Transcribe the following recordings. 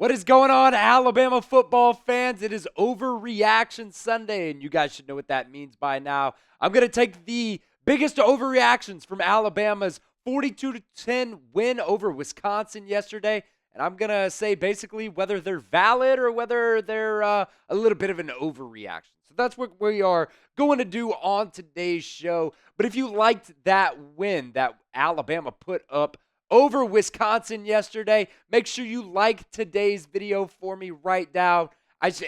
What is going on, Alabama football fans? It is Overreaction Sunday, and you guys should know what that means by now. I'm going to take the biggest overreactions from Alabama's 42-10 win over Wisconsin yesterday, and I'm going to say basically whether they're valid or whether they're a little bit of an overreaction. So that's what we are going to do on today's show. But if you liked that win that Alabama put up over Wisconsin yesterday, make sure you like today's video for me right now.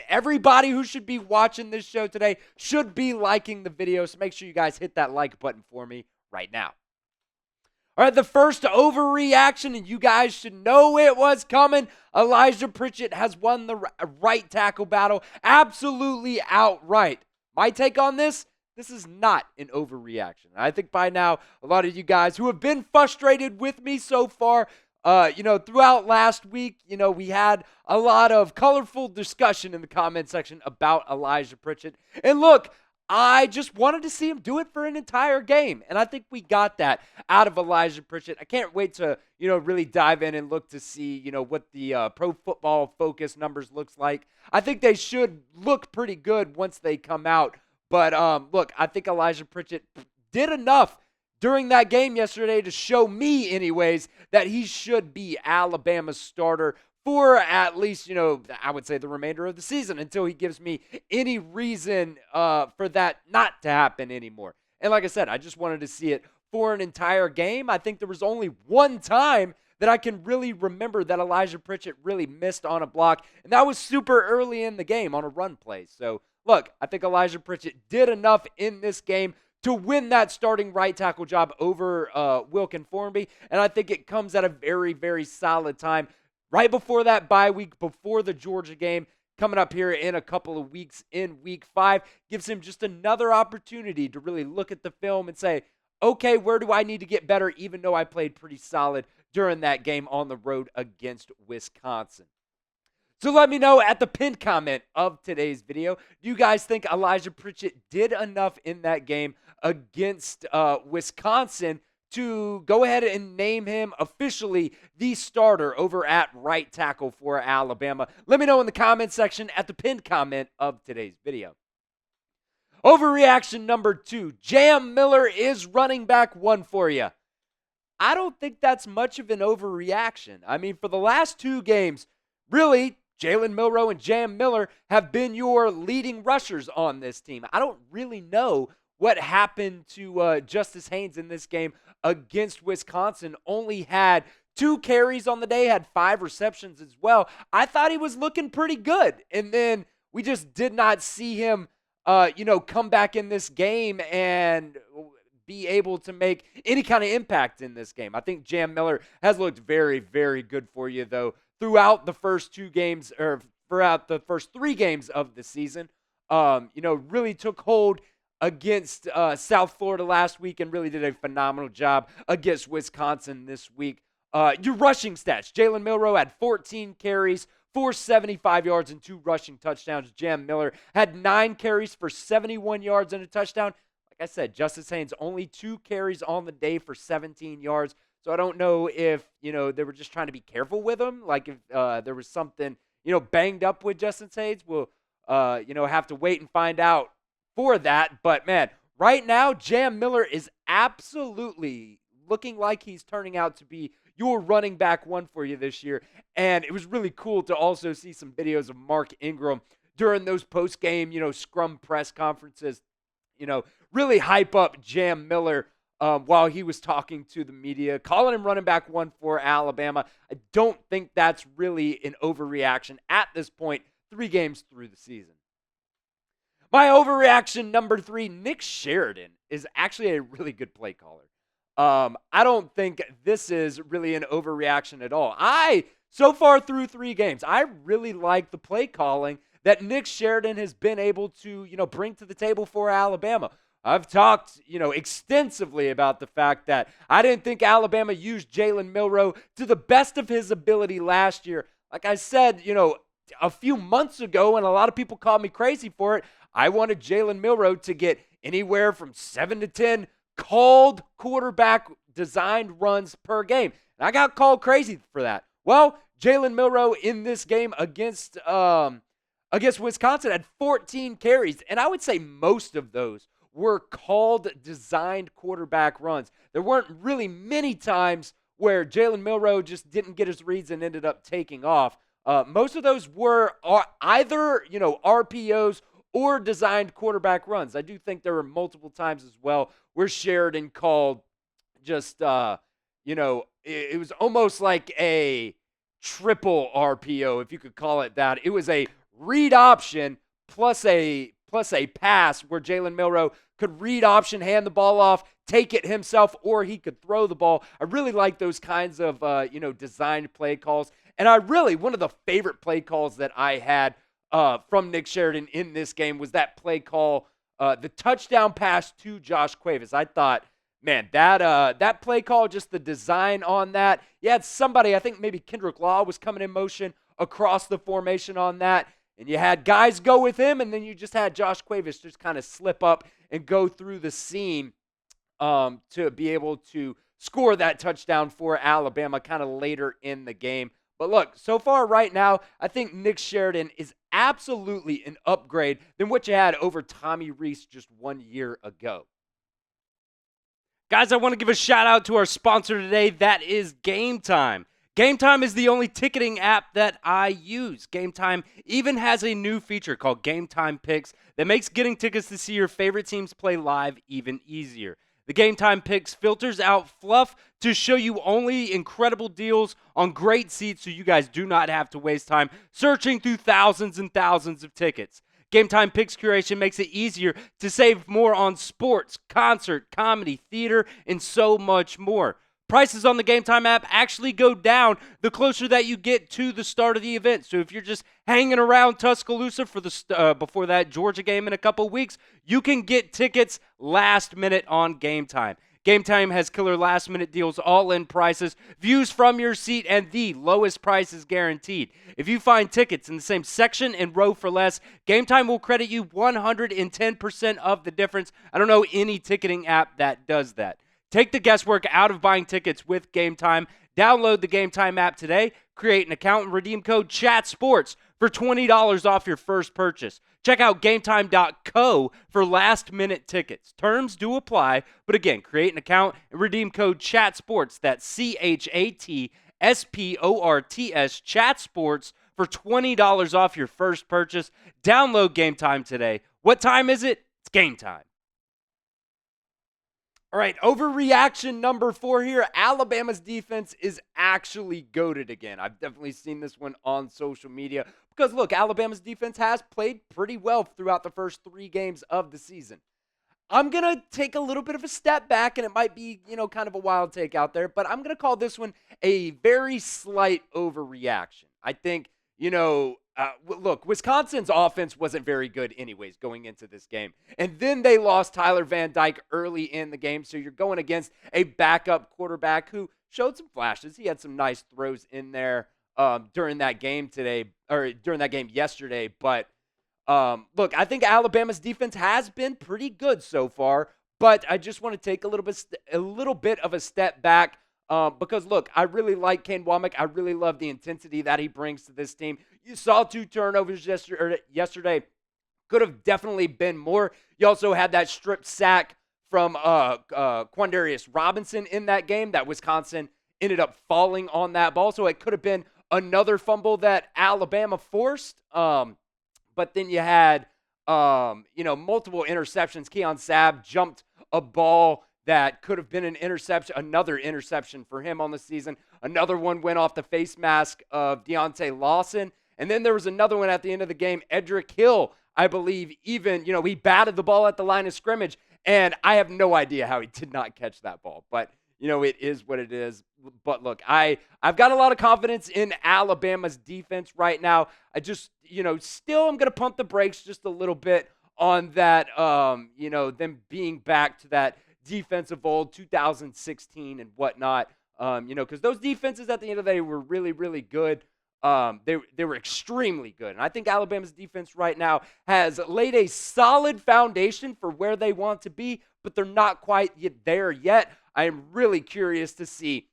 Everybody who should be watching this show today should be liking the video, so make sure you guys hit that like button for me right now. All right, the first overreaction, and you guys should know it was coming. Elijah Pritchett has won the right tackle battle absolutely outright. My take on this is not an overreaction. I think by now, a lot of you guys who have been frustrated with me so far, throughout last week, we had a lot of colorful discussion in the comment section about Elijah Pritchett. And look, I just wanted to see him do it for an entire game. And I think we got that out of Elijah Pritchett. I can't wait to, really dive in and look to see, what the Pro Football Focus numbers looks like. I think they should look pretty good once they come out. But, look, I think Elijah Pritchett did enough during that game yesterday to show me, anyways, that he should be Alabama's starter for at least, I would say the remainder of the season until he gives me any reason for that not to happen anymore. And like I said, I just wanted to see it for an entire game. I think there was only one time that I can really remember that Elijah Pritchett really missed on a block, and that was super early in the game on a run play. So, look, I think Elijah Pritchett did enough in this game to win that starting right tackle job over Wilkin Formby, and I think it comes at a very, very solid time right before that bye week, before the Georgia game, coming up here in a couple of weeks in Week 5, gives him just another opportunity to really look at the film and say, okay, where do I need to get better, even though I played pretty solid during that game on the road against Wisconsin. So let me know at the pinned comment of today's video, do you guys think Elijah Pritchett did enough in that game against Wisconsin to go ahead and name him officially the starter over at right tackle for Alabama? Let me know in the comment section at the pinned comment of today's video. Overreaction number 2, Jam Milore is running back 1 for you. I don't think that's much of an overreaction. I mean, for the last 2 games, really, Jalen Milore and Jam Milore have been your leading rushers on this team. I don't really know what happened to Justice Haynes in this game against Wisconsin. Only had 2 carries on the day, had 5 receptions as well. I thought he was looking pretty good. And then we just did not see him, come back in this game and be able to make any kind of impact in this game. I think Jam Milore has looked very, very good for you, though, throughout the first 2 games, or throughout the first 3 games of the season. Really took hold against South Florida last week and really did a phenomenal job against Wisconsin this week. Your rushing stats, Jalen Milore had 14 carries, 475 yards and 2 rushing touchdowns. Jam Milore had 9 carries for 71 yards and a touchdown. Like I said, Justice Haynes only 2 carries on the day for 17 yards. So I don't know if, they were just trying to be careful with him. Like if there was something, banged up with Justice Haynes, we'll, have to wait and find out for that. But, man, right now, Jam Milore is absolutely looking like he's turning out to be your running back 1 for you this year. And it was really cool to also see some videos of Mark Ingram during those post-game, scrum press conferences, really hype up Jam Milore while he was talking to the media, calling him running back 1 for Alabama. I don't think that's really an overreaction at this point, 3 games through the season. My overreaction number 3, Nick Sheridan is actually a really good play caller. I don't think this is really an overreaction at all. So far through 3 games, I really like the play calling that Nick Sheridan has been able to, bring to the table for Alabama. I've talked, extensively about the fact that I didn't think Alabama used Jalen Milore to the best of his ability last year. Like I said, a few months ago, and a lot of people called me crazy for it, I wanted Jalen Milore to get anywhere from 7 to 10 called quarterback designed runs per game. And I got called crazy for that. Well, Jalen Milroe in this game against Wisconsin had 14 carries, and I would say most of those were called designed quarterback runs. There weren't really many times where Jalen Milroe just didn't get his reads and ended up taking off. Most of those were either, RPOs or designed quarterback runs. I do think there were multiple times as well where Sheridan called just, it was almost like a triple RPO, if you could call it that. It was a read option plus a pass where Jalen Milroe could read option, hand the ball off, take it himself, or he could throw the ball. I really like those kinds of designed play calls. And one of the favorite play calls that I had from Nick Sheridan in this game was that play call, the touchdown pass to Josh Cuevas. I thought, man, that play call, just the design on that. You had somebody, I think maybe Kendrick Law was coming in motion across the formation on that. And you had guys go with him, and then you just had Josh Cuevas just kind of slip up and go through the seam to be able to score that touchdown for Alabama kind of later in the game. But look, so far right now, I think Nick Sheridan is absolutely an upgrade than what you had over Tommy Rees just 1 year ago. Guys, I want to give a shout out to our sponsor today. That is GameTime. GameTime is the only ticketing app that I use. GameTime even has a new feature called GameTime Picks that makes getting tickets to see your favorite teams play live even easier. The GameTime Picks filters out fluff to show you only incredible deals on great seats so you guys do not have to waste time searching through thousands and thousands of tickets. GameTime Picks curation makes it easier to save more on sports, concert, comedy, theater, and so much more. Prices on the GameTime app actually go down the closer that you get to the start of the event. So if you're just hanging around Tuscaloosa for the before that Georgia game in a couple weeks, you can get tickets last minute on GameTime. GameTime has killer last minute deals, all in prices, views from your seat, and the lowest prices guaranteed. If you find tickets in the same section and row for less, GameTime will credit you 110% of the difference. I don't know any ticketing app that does that. Take the guesswork out of buying tickets with GameTime. Download the GameTime app today, create an account, and redeem code CHATSPORTS for $20 off your first purchase. Check out GameTime.co for last-minute tickets. Terms do apply, but again, create an account and redeem code CHATSPORTS. That's CHATSPORTS, CHATSPORTS, for $20 off your first purchase. Download GameTime today. What time is it? It's game time. All right, overreaction number 4 here. Alabama's defense is actually goated again. I've definitely seen this one on social media because, look, Alabama's defense has played pretty well throughout the first 3 games of the season. I'm going to take a little bit of a step back, and it might be, kind of a wild take out there, but I'm going to call this one a very slight overreaction. I think, look, Wisconsin's offense wasn't very good anyways going into this game. And then they lost Tyler Van Dyke early in the game. So you're going against a backup quarterback who showed some flashes. He had some nice throws in there during that game yesterday. But look, I think Alabama's defense has been pretty good so far. But I just want to take a little bit of a step back. Because, look, I really like Kane Womack. I really love the intensity that he brings to this team. You saw 2 turnovers yesterday. Could have definitely been more. You also had that strip sack from Quandarius Robinson in that game that Wisconsin ended up falling on that ball. So it could have been another fumble that Alabama forced. But then you had, multiple interceptions. Keon Sabb jumped a ball that could have been another interception for him on the season. Another one went off the face mask of Deontay Lawson. And then there was another one at the end of the game. Edric Hill, I believe, even, he batted the ball at the line of scrimmage. And I have no idea how he did not catch that ball. But, it is what it is. But look, I've got a lot of confidence in Alabama's defense right now. I just, still I'm going to pump the brakes just a little bit on that, them being back to that defense of old, 2016 and whatnot, because those defenses at the end of the day were really, really good. They were extremely good. And I think Alabama's defense right now has laid a solid foundation for where they want to be, but they're not quite there yet. I am really curious to see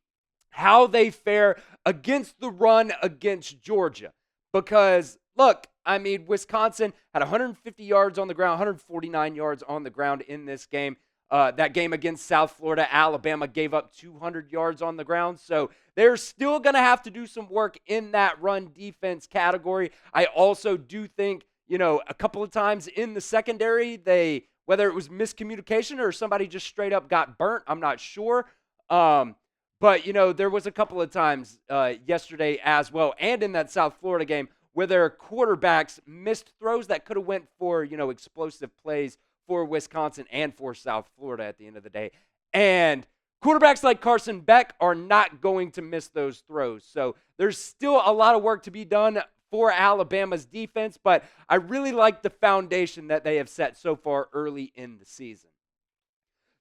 how they fare against the run against Georgia. Because, look, I mean, Wisconsin had 150 yards on the ground, 149 yards on the ground in this game. That game against South Florida, Alabama gave up 200 yards on the ground. So they're still going to have to do some work in that run defense category. I also do think, a couple of times in the secondary, whether it was miscommunication or somebody just straight up got burnt, I'm not sure. But, there was a couple of times yesterday as well, and in that South Florida game, where their quarterbacks missed throws that could have went for, explosive plays for Wisconsin and for South Florida at the end of the day. And quarterbacks like Carson Beck are not going to miss those throws. So there's still a lot of work to be done for Alabama's defense, but I really like the foundation that they have set so far early in the season.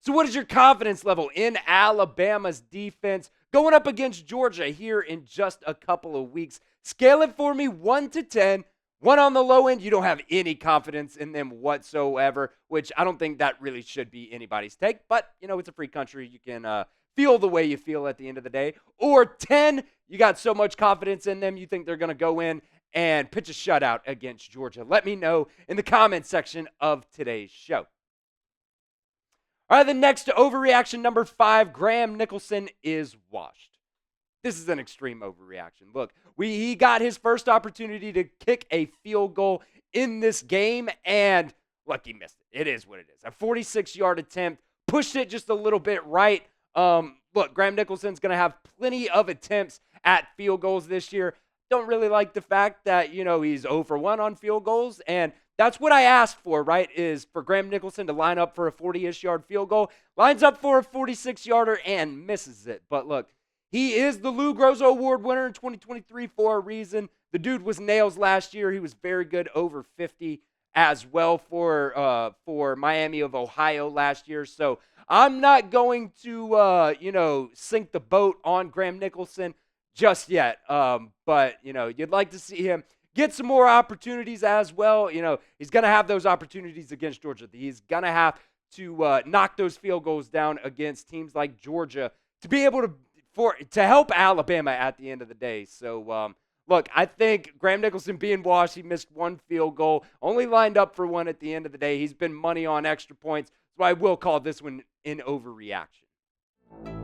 So what is your confidence level in Alabama's defense going up against Georgia here in just a couple of weeks? Scale it for me 1 to 10. 1 on the low end, you don't have any confidence in them whatsoever, which I don't think that really should be anybody's take. But, it's a free country. You can feel the way you feel at the end of the day. Or 10, you got so much confidence in them, you think they're going to go in and pitch a shutout against Georgia. Let me know in the comment section of today's show. All right, the next overreaction, number 5, Graham Nicholson is washed. This is an extreme overreaction. Look, he got his first opportunity to kick a field goal in this game, and look, he missed it. It is what it is. A 46-yard attempt, pushed it just a little bit right. Look, Graham Nicholson's going to have plenty of attempts at field goals this year. Don't really like the fact that, he's 0 for 1 on field goals, and that's what I asked for, right, is for Graham Nicholson to line up for a 40-ish yard field goal, lines up for a 46-yarder and misses it. But look, he is the Lou Groza Award winner in 2023 for a reason. The dude was nails last year. He was very good, over 50 as well for Miami of Ohio last year. So I'm not going to, sink the boat on Graham Nicholson just yet. But, you'd like to see him get some more opportunities as well. He's going to have those opportunities against Georgia. He's going to have to knock those field goals down against teams like Georgia to be able to help Alabama at the end of the day. So, look, I think Graham Nicholson being washed, he missed 1 field goal, only lined up for 1 at the end of the day. He's been money on extra points, so I will call this one an overreaction.